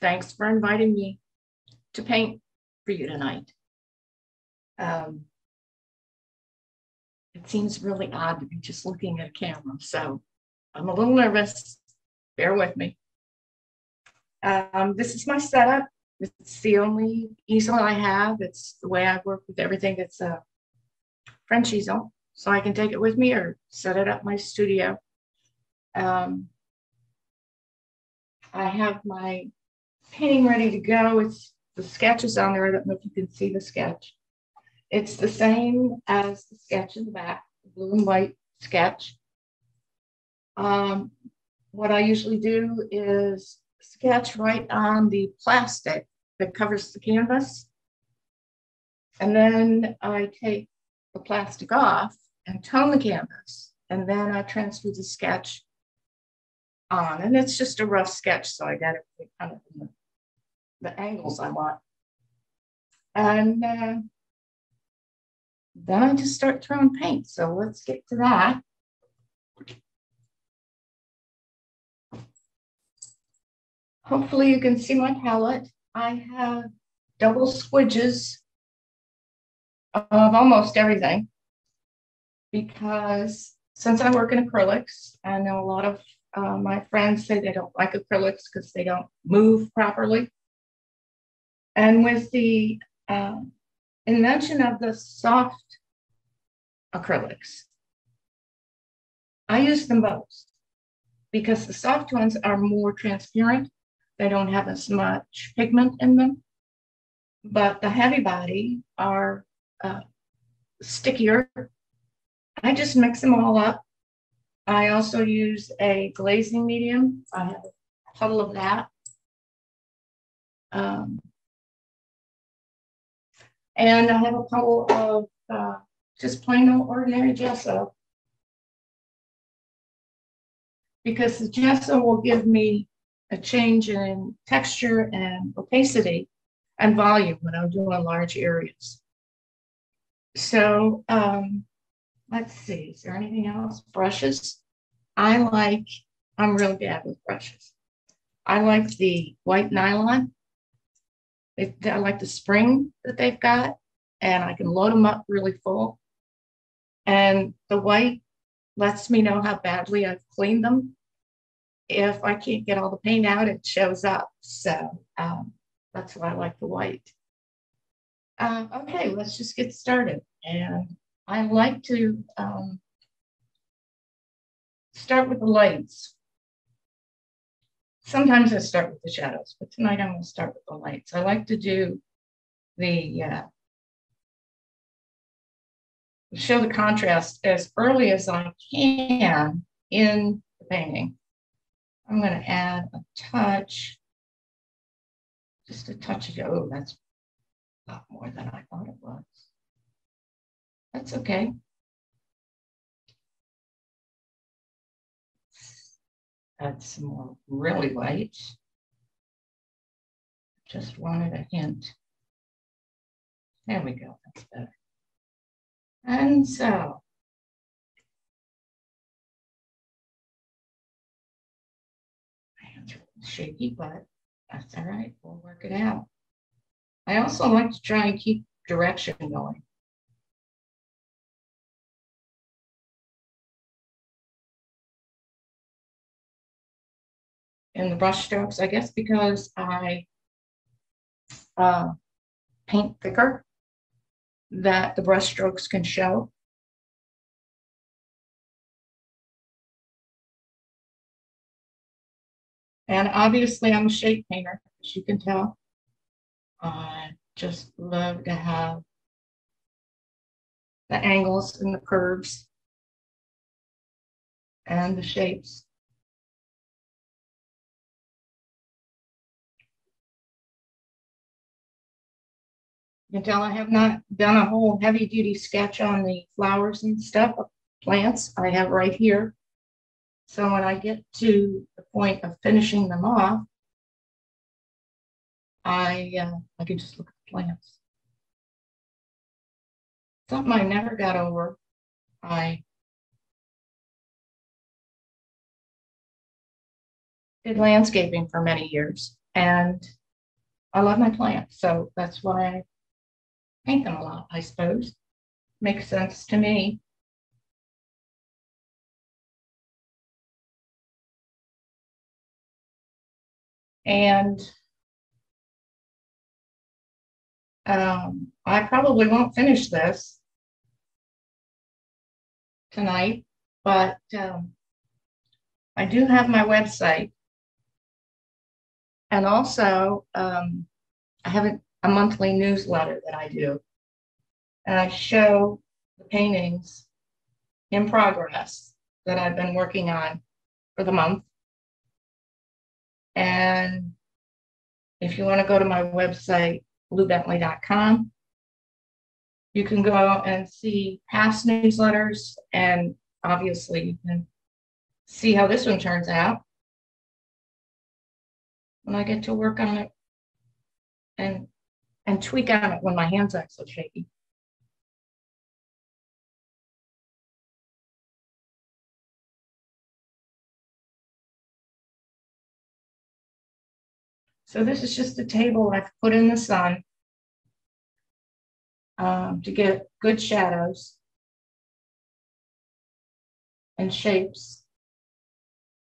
Thanks for inviting me to paint for you tonight. It seems really odd to be just looking at a camera, so I'm a little nervous. Bear with me. This is my setup. It's the only easel I have. It's the way I work with everything. It's a French easel, so I can take it with me or set it up in my studio. I have my painting ready to go. It's the sketch is on there. I don't know if you can see the sketch. It's the same as the sketch in the back, the blue and white sketch. What I usually do is sketch right on the plastic that covers the canvas. And then I take the plastic off and tone the canvas. And then I transfer the sketch on. And it's just a rough sketch, so I got it kind of in the angles I want. And then I just start throwing paint. So let's get to that. Hopefully you can see my palette. I have double squidges of almost everything because since I work in acrylics, I know a lot of my friends say they don't like acrylics because they don't move properly. And with the invention of the soft acrylics, I use them both because the soft ones are more transparent. They don't have as much pigment in them, but the heavy body are stickier. I just mix them all up. I also use a glazing medium. I have a puddle of that. And I have a puddle of just plain old ordinary gesso because the gesso will give me a change in texture and opacity and volume when I'm doing large areas. So let's see, is there anything else? Brushes. I'm real bad with brushes. I like the white nylon. I like the spring that they've got, and I can load them up really full. And the white lets me know how badly I've cleaned them. If I can't get all the paint out, it shows up. So that's why I like the white. Okay, let's just get started. And I like to start with the lights. Sometimes I start with the shadows, but tonight I'm going to start with the lights. I like to do the show the contrast as early as I can in the painting. I'm going to add a touch, just a touch of, oh, that's a lot more than I thought it was. That's okay. Add some more really white. Just wanted a hint. There we go, that's better. And so, my hands are a little shaky, but that's all right, we'll work it out. I also like to try and keep direction going. In the brush strokes, I guess because I paint thicker, that the brush strokes can show. And obviously I'm a shape painter, as you can tell. I just love to have the angles and the curves and the shapes. You can tell I have not done a whole heavy duty sketch on the flowers and stuff, plants I have right here. So when I get to the point of finishing them off, I can just look at the plants. Something I never got over. I did landscaping for many years. And I love my plants, so that's why I paint them a lot, I suppose. Makes sense to me. And I probably won't finish this tonight, but I do have my website. And also, I have a monthly newsletter that I do. And I show the paintings in progress that I've been working on for the month. And if you want to go to my website, bluebentley.com, you can go and see past newsletters, and obviously you can see how this one turns out when I get to work on it and tweak on it when my hands aren't so shaky. So this is just a table I've put in the sun to get good shadows and shapes.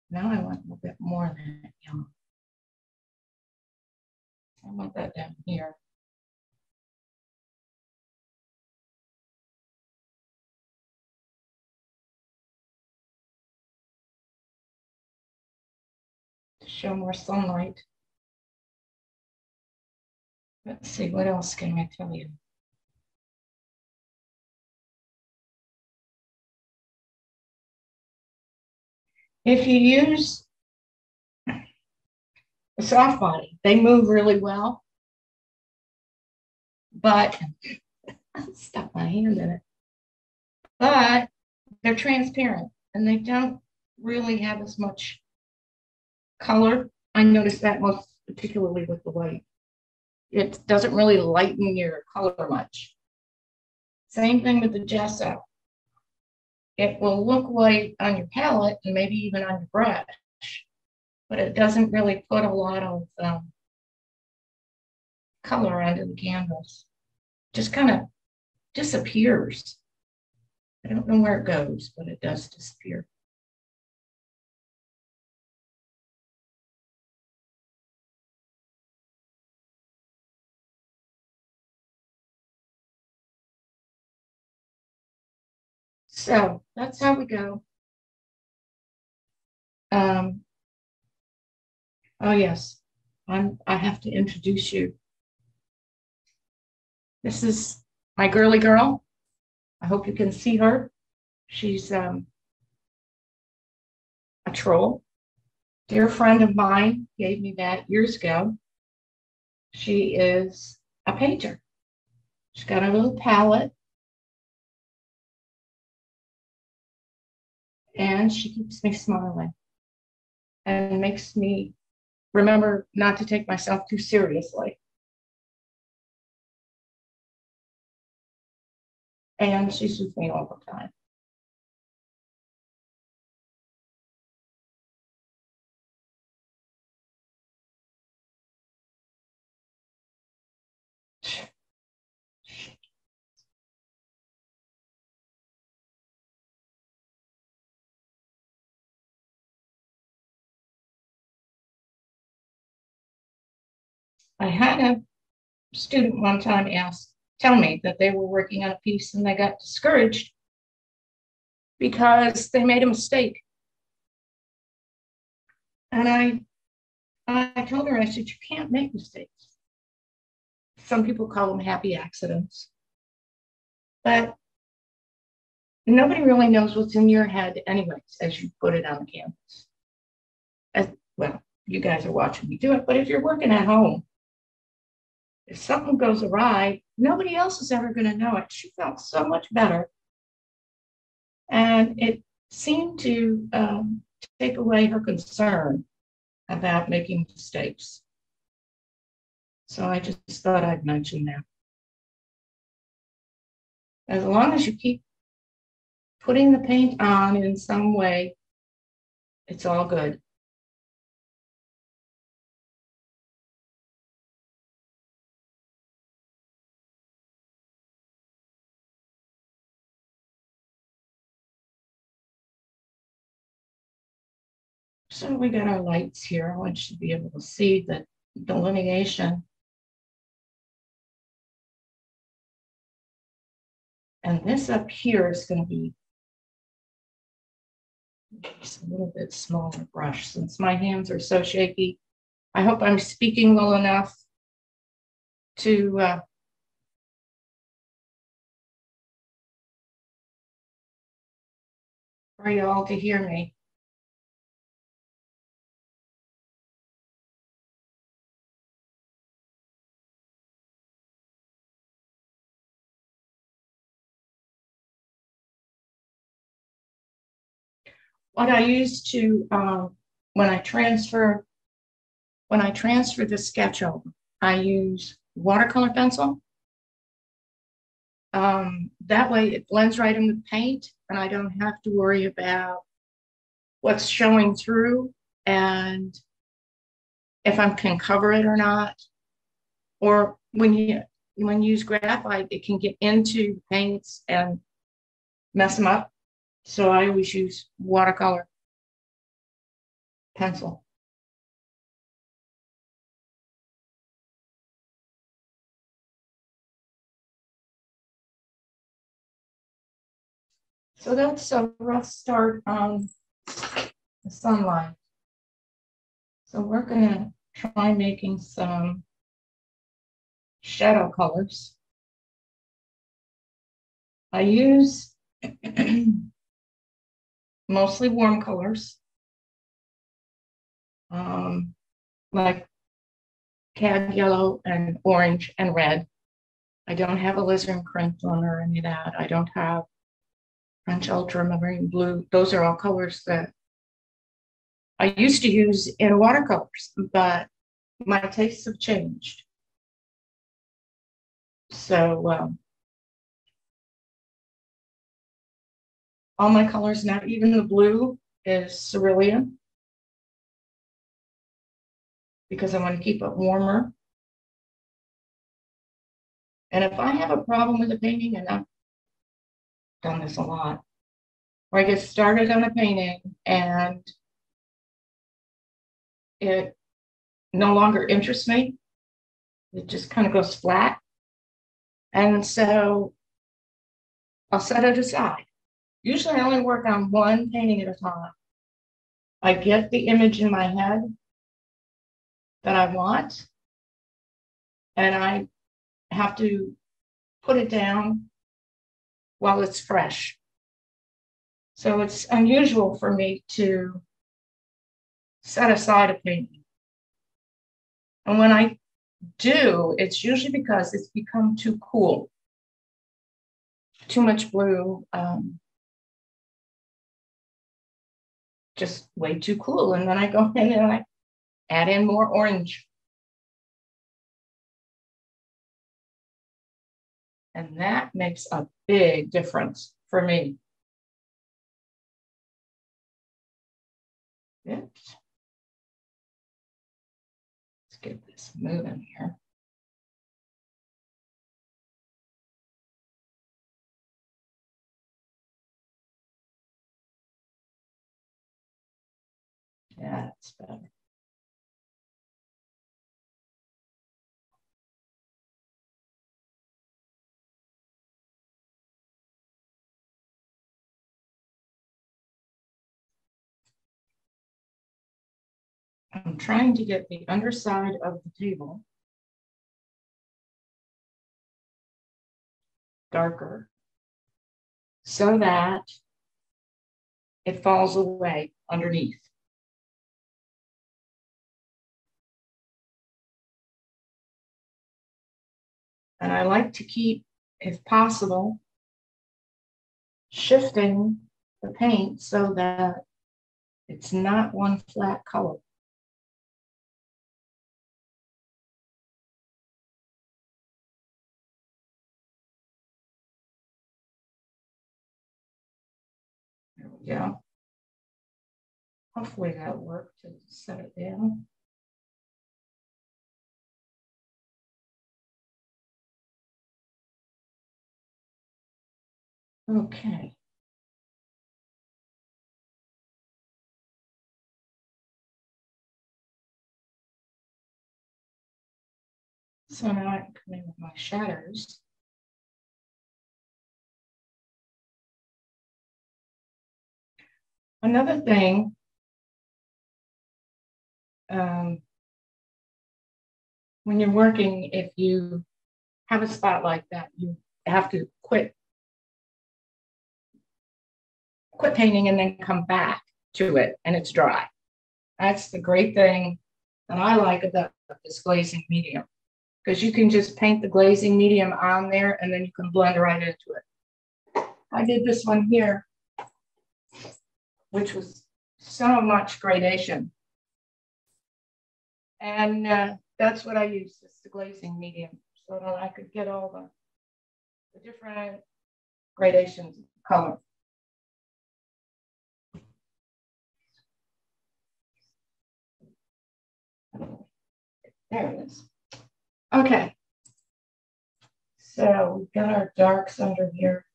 Now I want a little bit more than that yellow. I want that down here. To show more sunlight. Let's see, what else can I tell you? If you use a soft body, they move really well, but I stuck my hand in it. But they're transparent and they don't really have as much color. I noticed that most particularly with the white. It doesn't really lighten your color much. Same thing with the gesso. It will look white on your palette and maybe even on your brush, but it doesn't really put a lot of color onto the canvas. Just kind of disappears. I don't know where it goes, but it does disappear. So that's how we go. Oh yes, I have to introduce you. This is my girly girl. I hope you can see her. She's a troll. Dear friend of mine gave me that years ago. She is a painter. She's got a little palette. And she keeps me smiling and makes me remember not to take myself too seriously. And she's with me all the time. I had a student one time tell me that they were working on a piece and they got discouraged because they made a mistake. And I told her, I said, you can't make mistakes. Some people call them happy accidents. But nobody really knows what's in your head anyways, as you put it on the canvas. Well, you guys are watching me do it, but if you're working at home, if something goes awry, nobody else is ever going to know it. She felt so much better. And it seemed to take away her concern about making mistakes. So I just thought I'd mention that. As long as you keep putting the paint on in some way, it's all good. So we got our lights here. I want you to be able to see the delineation. And this up here is going to be just a little bit smaller brush since my hands are so shaky. I hope I'm speaking well enough to for you all to hear me. What I use to when I transfer the sketch over, I use watercolor pencil. That way it blends right in with paint and I don't have to worry about what's showing through and if I can cover it or not. Or when you use graphite, it can get into paints and mess them up. So I always use watercolor pencil. So that's a rough start on the sunlight. So we're gonna try making some shadow colors. I use mostly warm colors, like cad yellow and orange and red. I don't have alizarin crimson or any of that. I don't have French ultramarine blue. Those are all colors that I used to use in watercolors, but my tastes have changed. So all my colors now, even the blue is cerulean because I want to keep it warmer. And if I have a problem with a painting, and I've done this a lot, where I get started on a painting and it no longer interests me, it just kind of goes flat. And so I'll set it aside. Usually I only work on one painting at a time. I get the image in my head that I want, and I have to put it down while it's fresh. So it's unusual for me to set aside a painting. And when I do, it's usually because it's become too cool, too much blue, just way too cool. And then I go in and I add in more orange. And that makes a big difference for me. Oops. Let's get this moving here. Yeah, that's better. I'm trying to get the underside of the table darker so that it falls away underneath. And I like to keep, if possible, shifting the paint so that it's not one flat color. There we go. Hopefully that worked to set it down. Okay. So now I can come in with my shadows. Another thing, when you're working, if you have a spot like that, you have to quit painting and then come back to it and it's dry. That's the great thing that I like about this glazing medium, because you can just paint the glazing medium on there and then you can blend right into it. I did this one here, which was so much gradation. And that's what I used, is the glazing medium, so that I could get all the different gradations of color. There it is. Okay. So we've got our darks under here.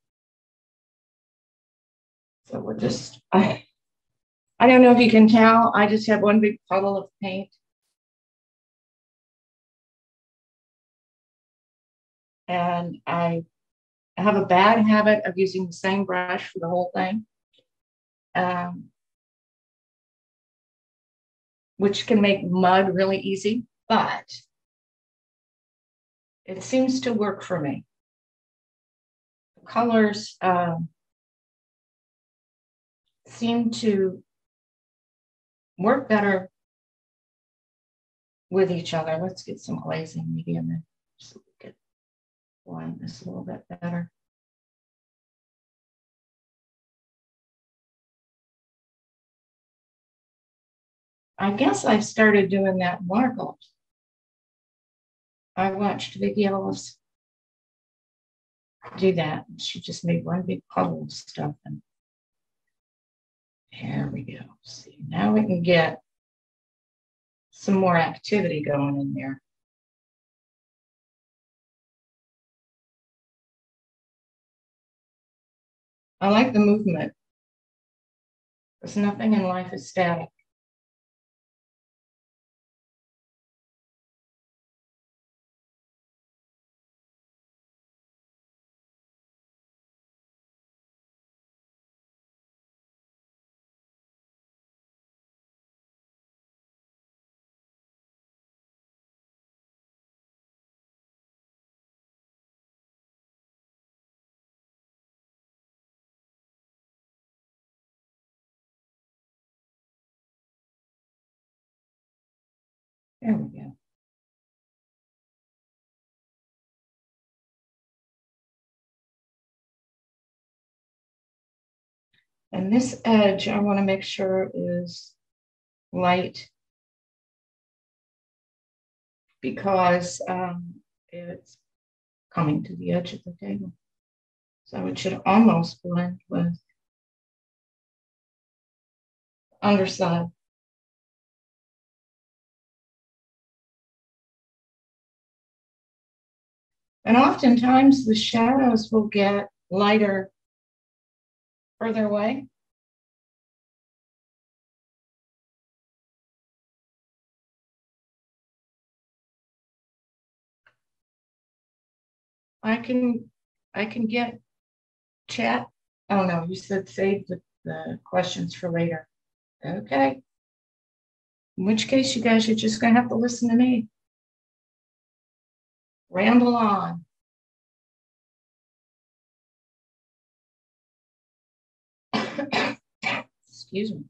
So we're just, I don't know if you can tell, I just have one big puddle of paint. And I have a bad habit of using the same brush for the whole thing, which can make mud really easy, but it seems to work for me. The colors seem to work better with each other. Let's get some glazing medium in so we can blend this a little bit better. I guess I started doing that in watercolors. I watched Vicki Ellis do that. She just made one big puddle of stuff. And there we go. See, now we can get some more activity going in there. I like the movement, because nothing in life is static. There we go. And this edge, I want to make sure is light, because it's coming to the edge of the table. So it should almost blend with underside. And oftentimes the shadows will get lighter further away. I can get chat. Oh no, you said save the questions for later. Okay. In which case you guys are just gonna have to listen to me ramble on. Excuse me.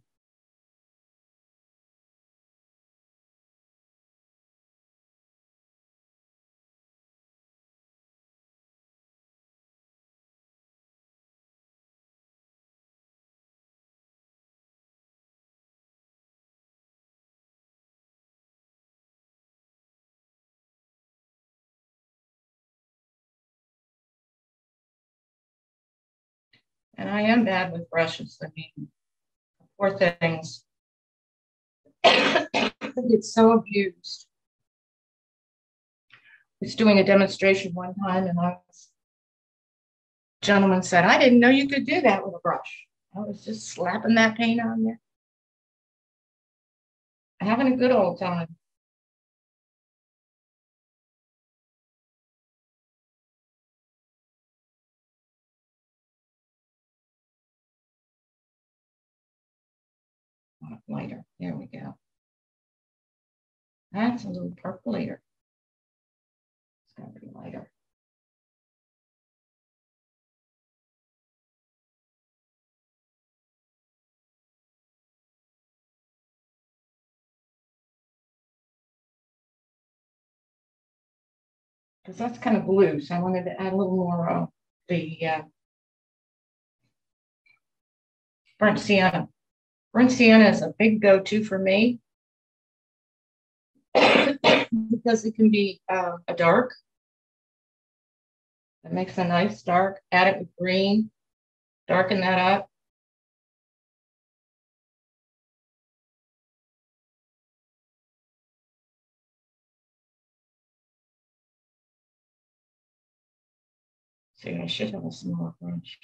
And I am bad with brushes. I mean, poor things. It's so abused. I was doing a demonstration one time, and a gentleman said, I didn't know you could do that with a brush. I was just slapping that paint on there, having a good old time. lighter. There we go. That's a little purplier. It's got to be lighter. Because that's kind of blue, so I wanted to add a little more of the burnt sienna. Burnt sienna is a big go-to for me because it can be a dark. It makes a nice dark. Add it with green, darken that up. See, I should have some more orange.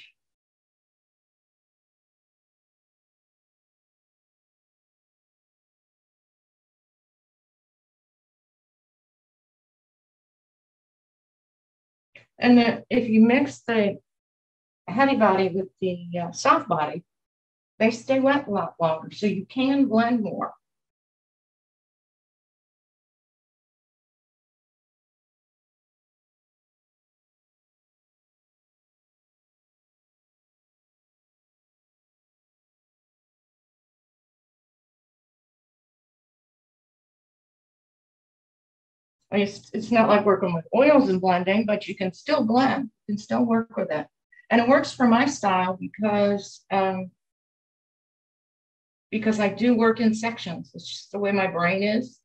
And then if you mix the heavy body with the soft body, they stay wet a lot longer, so you can blend more. I mean, it's not like working with oils and blending, but you can still blend. You can still work with it. And it works for my style because I do work in sections. It's just the way my brain is.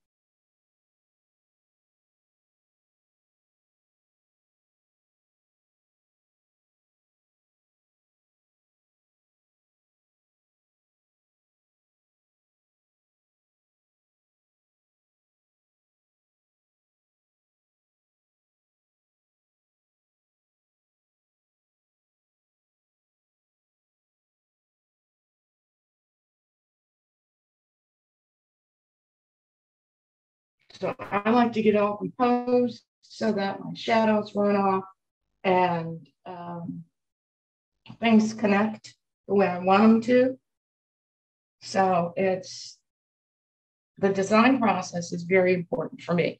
So I like to get all composed so that my shadows run off and things connect the way I want them to. So the design process is very important for me.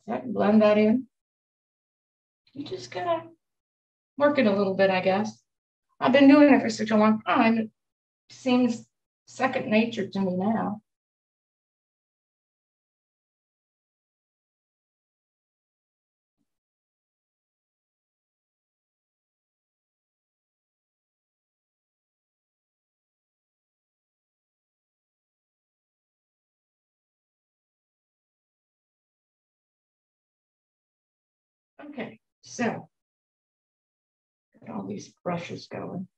So I can blend that in. You just gotta work it a little bit, I guess. I've been doing it for such a long time. It seems second nature to me now. Okay, so got all these brushes going.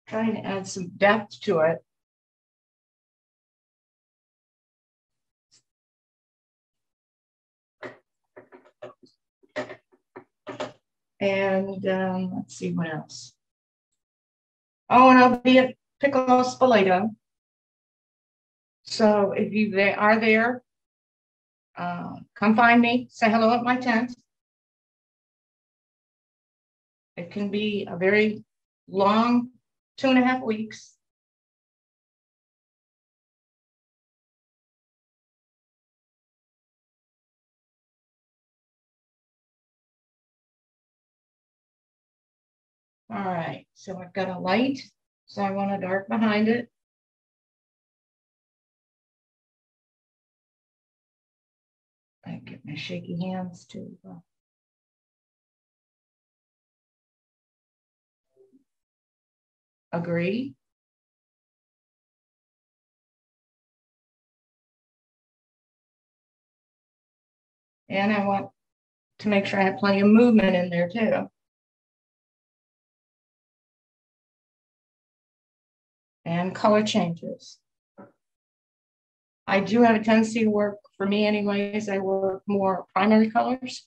Trying to add some depth to it. And let's see what else. Oh, and I'll be at Piccolo Spoleto. So if you are there, come find me. Say hello at my tent. It can be a very long 2.5 weeks. All right, so I've got a light, so I want a dark behind it. I get my shaky hands to agree. And I want to make sure I have plenty of movement in there too. and color changes. I do have a tendency to work, for me anyways, I work more primary colors.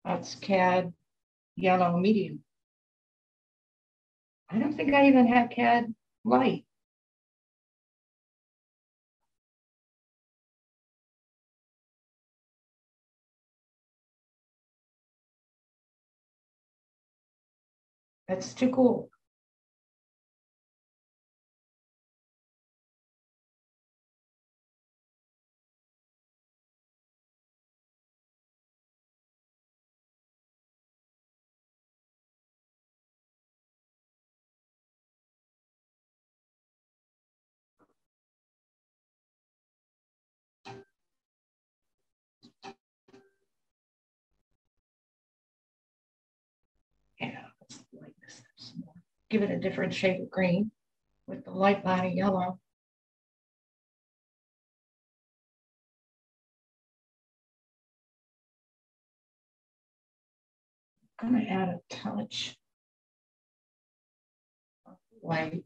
That's CAD yellow medium. I don't think I even have CAD light. That's too cool. Yeah, let's lighten this up some more. Give it a different shade of green with the light body yellow. I'm going to add a touch of white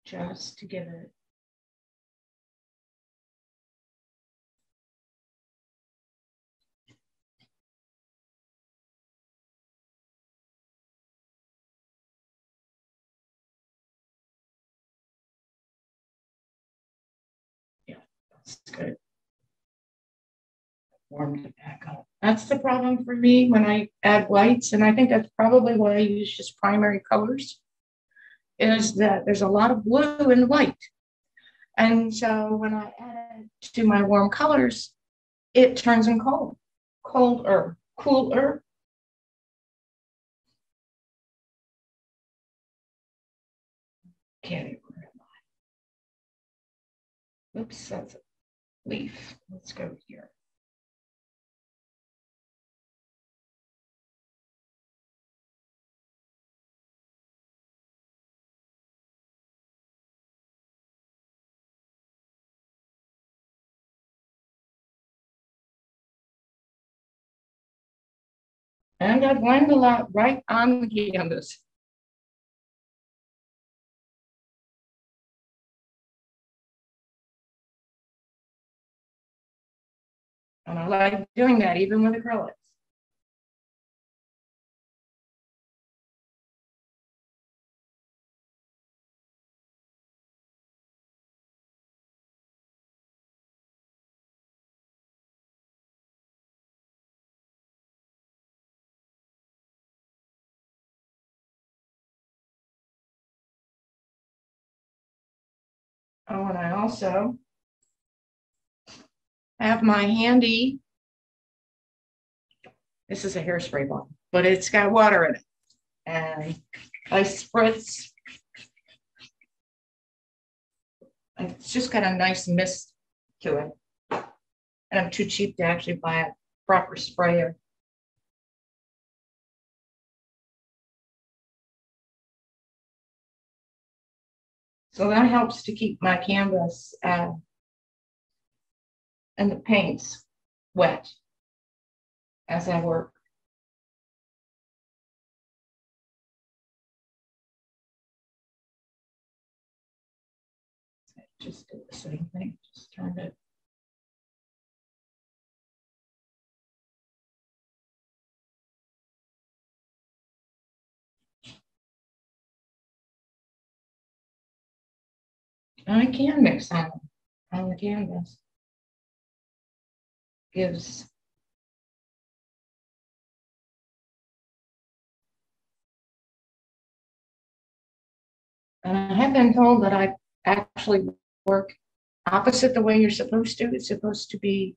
just to give it that's good. Warmed it back up. That's the problem for me when I add whites, and I think that's probably why I use just primary colors, is that there's a lot of blue and white. And so when I add it to my warm colors, it turns them cold, colder, cooler. Can't even remember. Oops, that's a leaf. Let's go here. And I blend a lot right on the canvas. And I like doing that even with acrylics. Oh, and I also have my handy, this is a hairspray bottle, but it's got water in it. And I spritz, and it's just got a nice mist to it. And I'm too cheap to actually buy a proper sprayer. So that helps to keep my canvas and the paints wet as I work. I just did the same thing, just turned it. And I can mix on the canvas. Gives and I have been told that I actually work opposite the way you're supposed to. It's supposed to be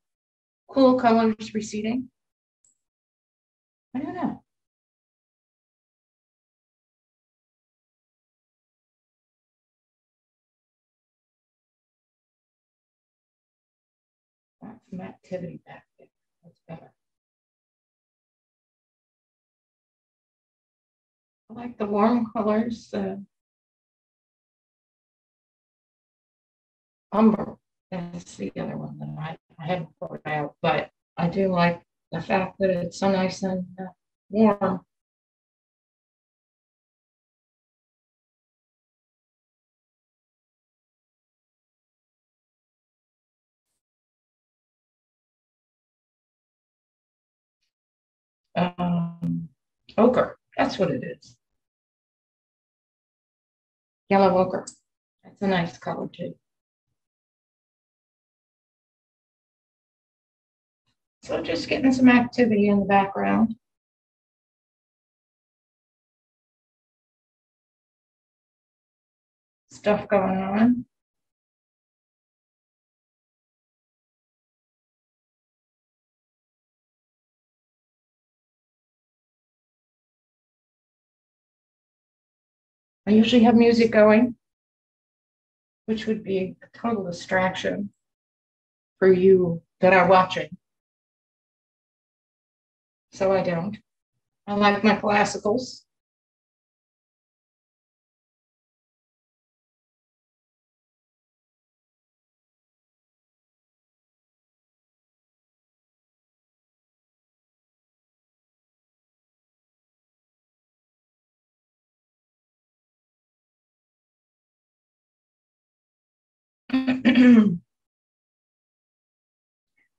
cool colors receding. I don't know. Got some activity back there. That's better. I like the warm colors. Umber. That's the other one that I haven't poured out, but I do like the fact that it's so nice and warm. Um, Ochre, that's what it is. Yellow ochre. That's a nice color too. So just getting some activity in the background. Stuff going on. I usually have music going, which would be a total distraction for you that are watching. So I don't. I like my classicals.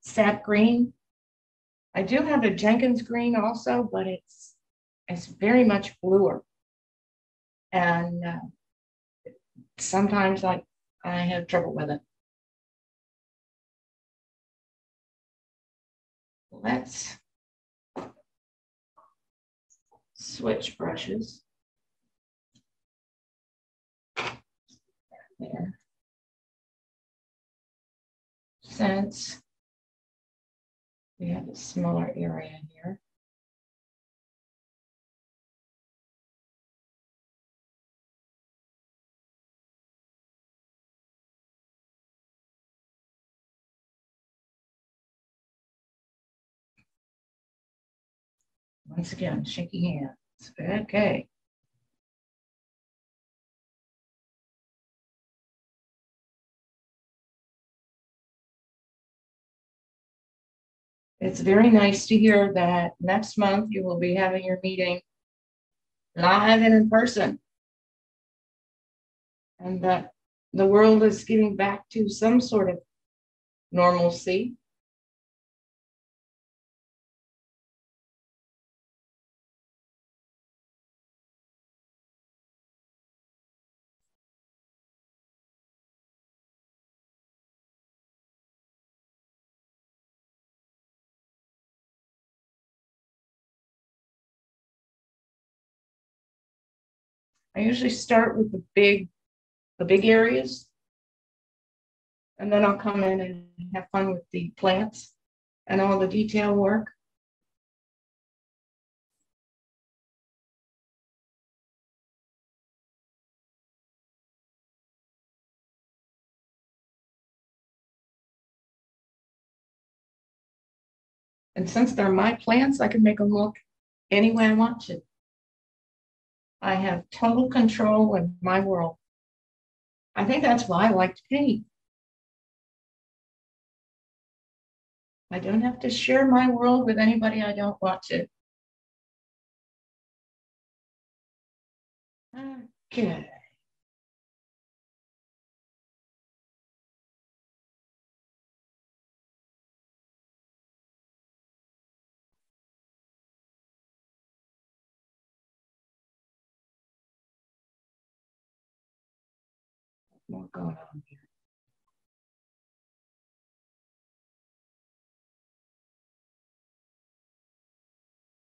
Sap green. I do have a Jenkins green also, but it's very much bluer. And sometimes I have trouble with it. Let's switch brushes. There. Since we have a smaller area here. Once again, shaky hands. Okay. It's very nice to hear that next month you will be having your meeting live and in person, and that the world is getting back to some sort of normalcy. I usually start with the big areas, and then I'll come in and have fun with the plants and all the detail work. And since they're my plants, I can make them look any way I want to. I have total control in my world. I think that's why I like to paint. I don't have to share my world with anybody I don't want to. Okay. More going on here.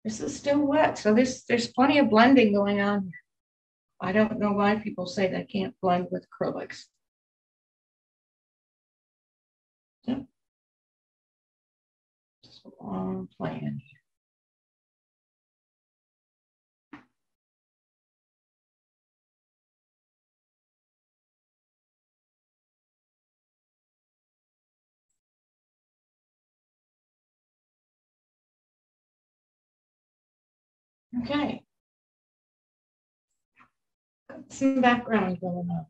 This is still wet, so there's plenty of blending going on here. I don't know why people say they can't blend with acrylics. Yeah. Just a long plan here. Okay. Got some background going on.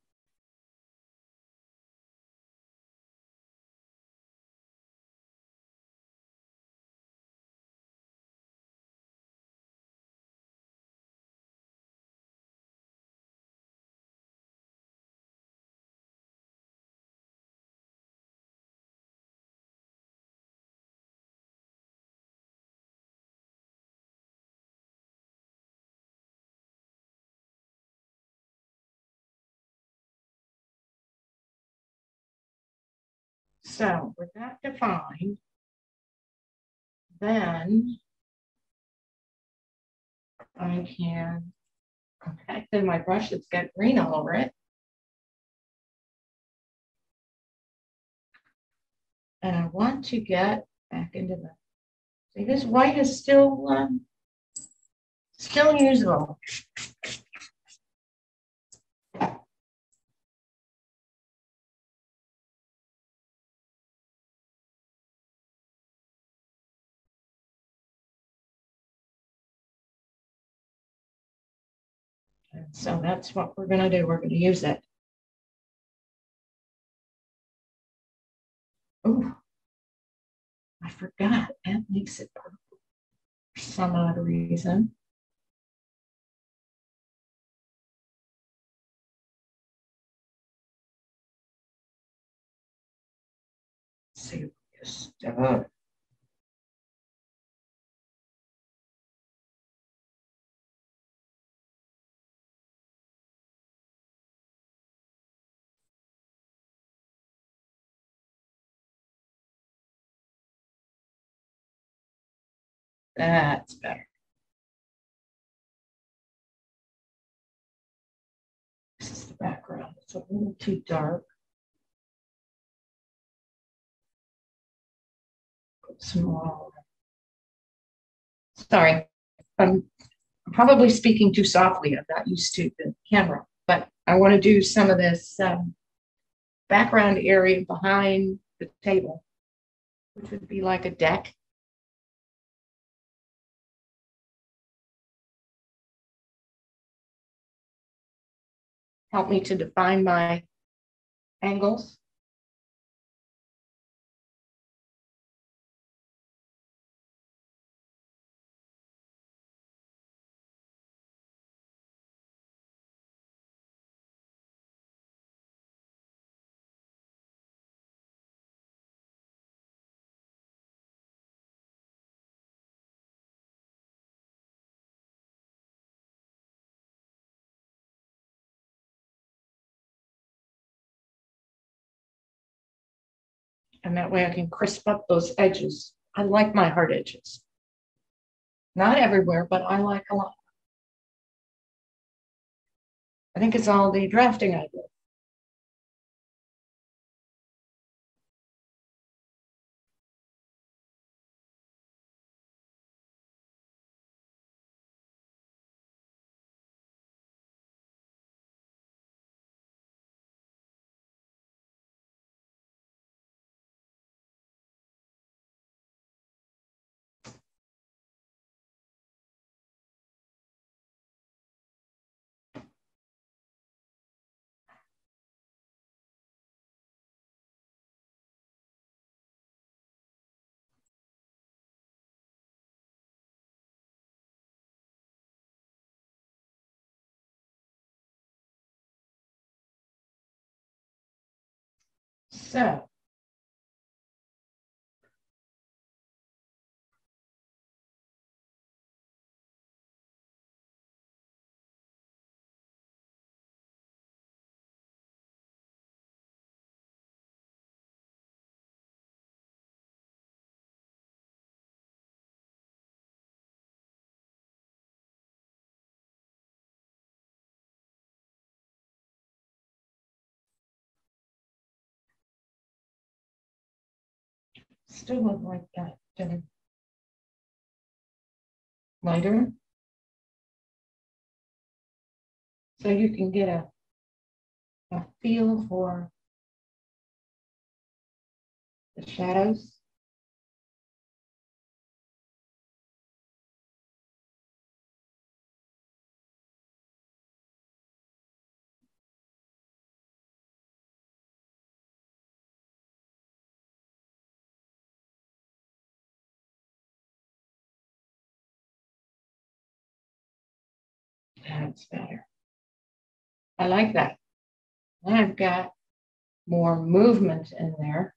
So with that defined, then I can, okay, then my brush that's got green all over it. And I want to get back into the, see, this white is still usable. And so that's what we're going to do. We're going to use it. Oh, I forgot. That makes it purple for some odd reason. Let's see if we can step up. That's better. This is the background. It's a little too dark. Put some more. Sorry, I'm probably speaking too softly. I'm not used to the camera, but I want to do some of this background area behind the table, which would be like a deck. Help me to define my angles. And that way I can crisp up those edges. I like my hard edges. Not everywhere, but I like a lot. I think it's all the drafting I do. So still look like that. Lighter. So you can get a feel for the shadows. That's better. I like that. I've got more movement in there.